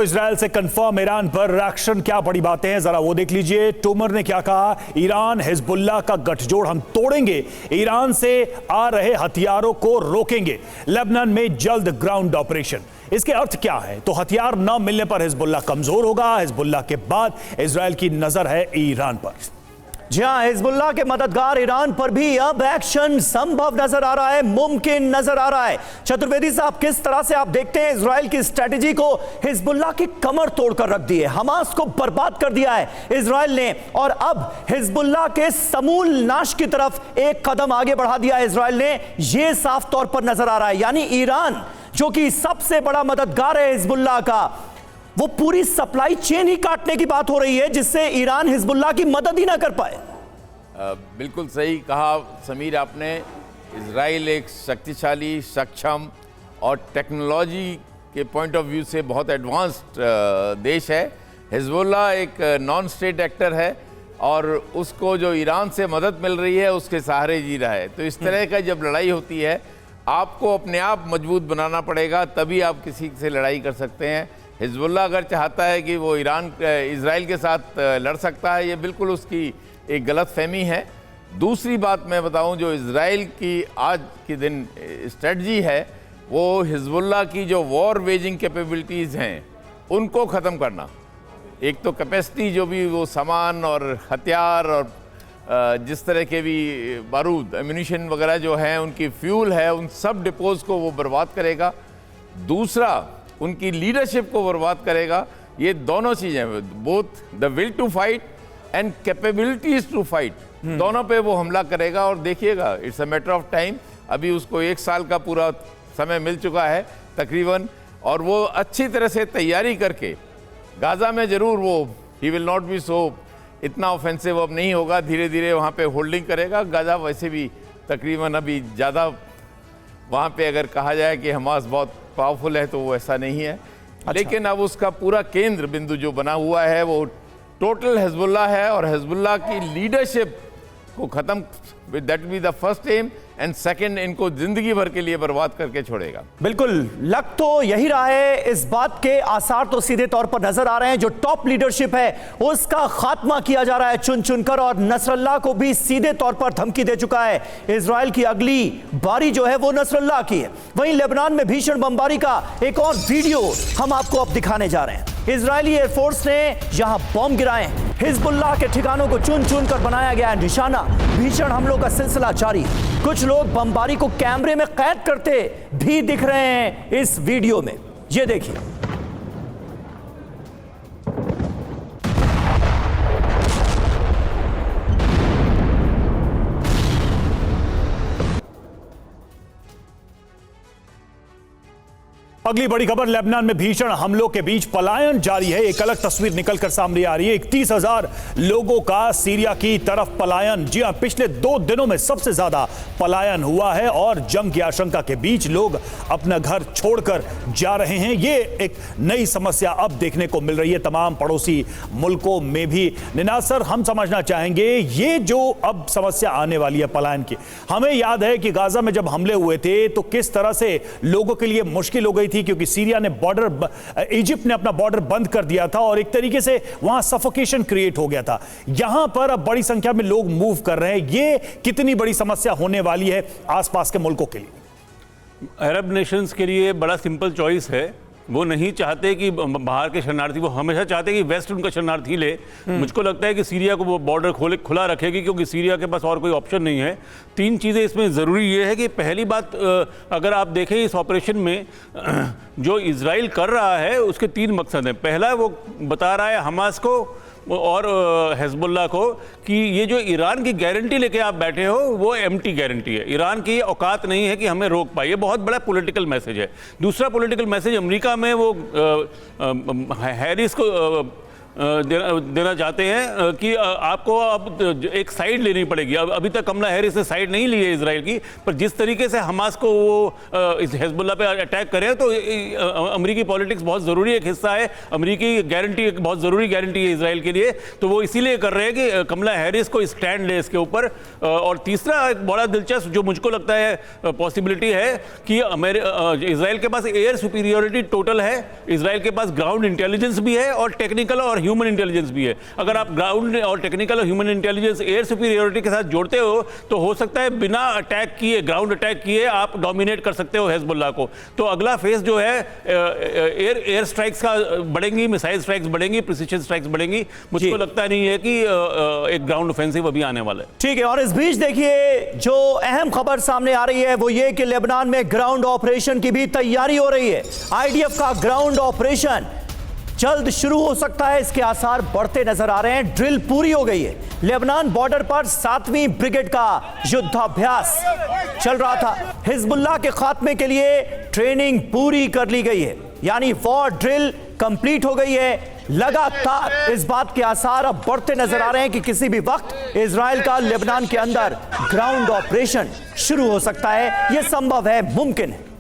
तो इजराइल से confirm Iran पर रिएक्शन, क्या बड़ी बातें हैं जरा वो देख लीजिए। टोमर ने क्या कहा, ईरान हिजबुल्लाह का गठजोड़ हम तोड़ेंगे, ईरान से आ रहे हथियारों को रोकेंगे, लेबनान में जल्द ग्राउंड ऑपरेशन। इसके अर्थ क्या है? तो हथियार न मिलने पर हिजबुल्लाह कमजोर होगा, हिजबुल्लाह के बाद इजराइल की नजर है ईरान पर। जी हां, हिजबुल्लाह के मददगार ईरान पर भी अब एक्शन संभव नजर आ रहा है, मुमकिन नजर आ रहा है। चतुर्वेदी साहब, किस तरह से आप देखते हैं इजराइल की स्ट्रेटजी को? हिजबुल्लाह की कमर तोड़कर रख दी है, हमास को बर्बाद कर दिया है इजराइल ने, और अब हिजबुल्लाह के समूल नाश की तरफ एक कदम आगे बढ़ा दिया है इजराइल ने। यह साफ तौर पर नजर आ रहा है, यानी ईरान जो कि सबसे बड़ा मददगार है हिजबुल्लाह का, वो पूरी सप्लाई चेन ही काटने की बात हो रही है, जिससे ईरान हिजबुल्लाह की मदद ही ना कर पाए। बिल्कुल सही कहा समीर आपने। इजराइल एक शक्तिशाली, सक्षम और टेक्नोलॉजी के पॉइंट ऑफ व्यू से बहुत एडवांस्ड देश है। हिजबुल्लाह एक नॉन स्टेट एक्टर है और उसको जो ईरान से मदद मिल रही है उसके सहारे जी रहा है। तो इस तरह का जब लड़ाई होती है, आपको अपने आप मजबूत बनाना पड़ेगा, तभी आप किसी से लड़ाई कर सकते हैं। हिजबुल्लाह अगर चाहता है कि वो इजराइल के साथ लड़ सकता है, ये बिल्कुल उसकी एक गलत फहमी है। दूसरी बात मैं बताऊं, जो इजराइल की आज के दिन स्ट्रेटजी है, वो हिजबुल्लाह की जो वॉर वेजिंग कैपेबिलिटीज़ हैं उनको ख़त्म करना। एक तो कैपेसिटी, जो भी वो सामान और हथियार और जिस तरह के भी बारूद, एम्यूनिशन वगैरह जो हैं, उनकी फ्यूल है, उन सब डिपोज़ को वो बर्बाद करेगा। दूसरा, उनकी लीडरशिप को बर्बाद करेगा। ये दोनों चीज़ें, both the will to fight and capabilities to fight, दोनों पे वो हमला करेगा। और देखिएगा, it's a matter of time. अभी उसको 1 साल का पूरा समय मिल चुका है तकरीबन, और वो अच्छी तरह से तैयारी करके गाज़ा में ज़रूर वो ही विल नॉट बी सो इतना ऑफेंसिव अब नहीं होगा, धीरे धीरे वहाँ पे होल्डिंग करेगा। गाज़ा वैसे भी तकरीबन अभी ज़्यादा, वहाँ पे अगर कहा जाए कि हमास बहुत पावरफुल है तो वो ऐसा नहीं है। अच्छा। लेकिन अब उसका पूरा केंद्र बिंदु जो बना हुआ है वो टोटल हिजबुल्लाह है, और हिजबुल्लाह की लीडरशिप को ख़त्म, that be the first aim, and second, इनको जिंदगी भर के लिए बर्बाद करके छोड़ेगा। बिल्कुल, लग तो यही रहा है, इस बात के आसार तो सीधे तौर पर नजर आ रहे हैं। जो टॉप लीडरशिप है उसका खात्मा किया जा रहा है चुन चुनकर, और नसरल्लाह को भी सीधे तौर पर धमकी दे चुका है। इजराइल की अगली बारी जो है वो नसरल्लाह की है। वहीं लेबनान में भीषण बमबारी का एक और वीडियो हम आपको अब दिखाने जा रहे हैं। इजरायली एयरफोर्स ने यहां बॉम्ब गिराए, हिजबुल्लाह के ठिकानों को चुन चुन कर बनाया गया है निशाना। भीषण हमलों का सिलसिला जारी है। कुछ लोग बमबारी को कैमरे में कैद करते भी दिख रहे हैं इस वीडियो में, ये देखिए। अगली बड़ी खबर, लेबनान में भीषण हमलों के बीच पलायन जारी है। एक अलग तस्वीर निकलकर सामने आ रही है। 31,000 लोगों का सीरिया की तरफ पलायन। जी हां, पिछले 2 दिनों में सबसे ज्यादा पलायन हुआ है, और जंग की आशंका के बीच लोग अपना घर छोड़कर जा रहे हैं। ये एक नई समस्या अब देखने को मिल रही है तमाम पड़ोसी मुल्कों में भी। निनाज सर, हम समझना चाहेंगे ये जो अब समस्या आने वाली है पलायन की, हमें याद है कि गाजा में जब हमले हुए थे तो किस तरह से लोगों के लिए मुश्किल हो गई थी, क्योंकि सीरिया ने इजिप्ट ने अपना बॉर्डर बंद कर दिया था और एक तरीके से वहां सफोकेशन क्रिएट हो गया था। यहां पर अब बड़ी संख्या में लोग मूव कर रहे हैं। ये कितनी बड़ी समस्या होने वाली है आसपास के मुल्कों के लिए? अरब नेशंस के लिए बड़ा सिंपल चॉइस है। वो नहीं चाहते कि बाहर के शरणार्थी, वो हमेशा चाहते कि वेस्ट उनका शरणार्थी ले। मुझको लगता है कि सीरिया को वो बॉर्डर खुला रखेगी, क्योंकि सीरिया के पास और कोई ऑप्शन नहीं है। 3 चीज़ें इसमें ज़रूरी ये है कि पहली बात, अगर आप देखें इस ऑपरेशन में जो इजराइल कर रहा है उसके 3 मकसद हैं। पहला, वो बता रहा है हमास को और हिजबुल्लाह को कि ये जो ईरान की गारंटी लेके आप बैठे हो वो एम्प्टी गारंटी है, ईरान की औकात नहीं है कि हमें रोक पाए। ये बहुत बड़ा पॉलिटिकल मैसेज है। दूसरा पॉलिटिकल मैसेज, अमेरिका में वो हैरिस को देना चाहते हैं कि आपको अब एक साइड लेनी पड़ेगी। अब अभी तक कमला हैरिस ने साइड नहीं ली है इजराइल की, पर जिस तरीके से हमास को वो इस हिजबुल्लाह पे अटैक करें तो अमेरिकी पॉलिटिक्स बहुत ज़रूरी एक हिस्सा है, अमेरिकी गारंटी एक बहुत ज़रूरी गारंटी है इजराइल के लिए, तो वो इसीलिए कर रहे हैं कि कमला हैरिस को स्टैंड ले इसके ऊपर। और तीसरा एक बड़ा दिलचस्प जो मुझको लगता है पॉसिबिलिटी है कि इजराइल के पास एयर सुपीरियोरिटी टोटल है, इजराइल के पास ग्राउंड इंटेलिजेंस भी है और टेक्निकल और ह्यूमन इंटेलिजेंस भी है। अगर आप ग्राउंड और टेक्निकल और ह्यूमन इंटेलिजेंस एयर सुपीरियोरिटी के साथ जोड़ते हो तो हो सकता है बिना अटैक किए, ग्राउंड अटैक किए आप डोमिनेट कर सकते हो हिजबुल्लाह को। तो अगला फेज जो है एयर स्ट्राइक्स का बढ़ेंगी, मिसाइल स्ट्राइक्स बढ़ेंगी, प्रिसिशन स्ट्राइक्स बढ़ेंगी। मुझको लगता नहीं है कि एक ग्राउंड ऑफेंसिव अभी आने वाला है। ठीक है, और इस बीच देखिए जो अहम खबर सामने आ रही है वो ये कि लेबनान में ग्राउंड ऑपरेशन की भी तैयारी हो रही है। आईडीएफ का ग्राउंड ऑपरेशन जल्द शुरू हो सकता है, इसके आसार बढ़ते नजर आ रहे हैं। ड्रिल पूरी हो गई है। लेबनान बॉर्डर पर 7वीं ब्रिगेड का युद्धाभ्यास चल रहा था। हिजबुल्लाह के खात्मे के लिए ट्रेनिंग पूरी कर ली गई है, यानी वॉर ड्रिल कंप्लीट हो गई है। लगातार इस बात के आसार अब बढ़ते नजर आ रहे हैं कि किसी भी वक्त इजराइल का लेबनान के अंदर ग्राउंड ऑपरेशन शुरू हो सकता है। यह संभव है, मुमकिन है।